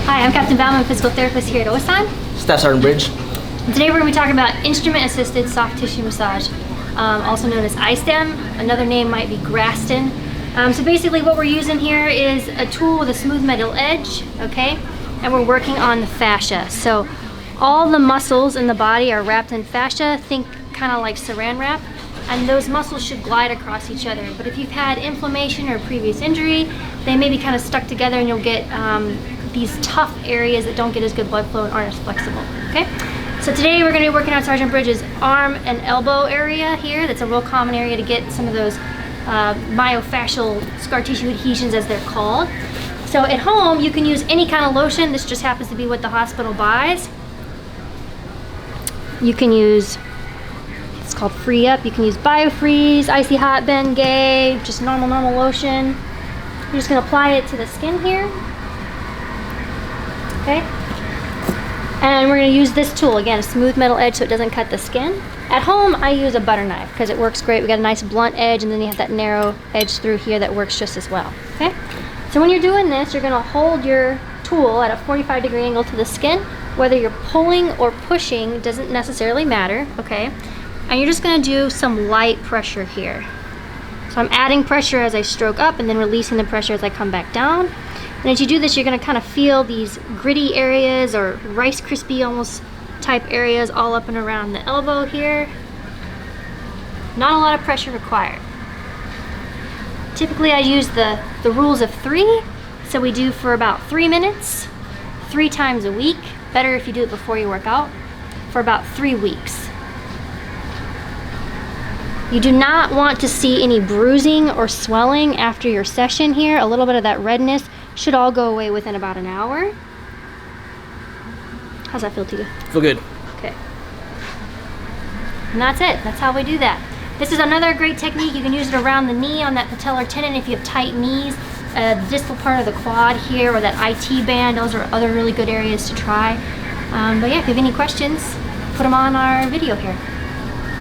Hi, I'm Captain Bauman, physical therapist here at OSAN. Staff Sergeant Bridge. And today we're going to be talking about instrument-assisted soft tissue massage, also known as ISTEM. Another name might be graston. So basically what we're using here is a tool with a smooth metal edge, okay? And we're working on the fascia. So all the muscles in the body are wrapped in fascia, think kind of like saran wrap, and those muscles should glide across each other. But if you've had inflammation or previous injury, they may be kind of stuck together and you'll get these tough areas that don't get as good blood flow and aren't as flexible, okay? So today we're going to be working on Sergeant Bridge's arm and elbow area here. That's a real common area to get some of those myofascial scar tissue adhesions, as they're called. So at home you can use any kind of lotion. This just happens to be what the hospital buys. You can use, it's called Free Up. You can use Biofreeze, Icy Hot Bengay, just normal lotion. You're just going to apply it to the skin here. Okay, and we're going to use this tool, again, a smooth metal edge so it doesn't cut the skin. At home I use a butter knife because it works great. We got a nice blunt edge and then you have that narrow edge through here that works just as well. Okay, so when you're doing this, you're going to hold your tool at a 45-degree angle to the skin. Whether you're pulling or pushing doesn't necessarily matter, okay? And you're just going to do some light pressure here. So I'm adding pressure as I stroke up and then releasing the pressure as I come back down. And as you do this, you're going to kind of feel these gritty areas or Rice Krispie almost type areas all up and around the elbow here. Not a lot of pressure required. Typically I use the rules of 3. So we do for about 3 minutes, 3 times a week. Better if you do it before you work out, for about 3 weeks. You do not want to see any bruising or swelling after your session here. A little bit of that redness should all go away within about an hour. How's that feel to you? Feel good. Okay. And that's it. That's how we do that. This is another great technique. You can use it around the knee on that patellar tendon if you have tight knees. The distal part of the quad here, or that IT band. Those are other really good areas to try. But yeah, if you have any questions, put them on our video here.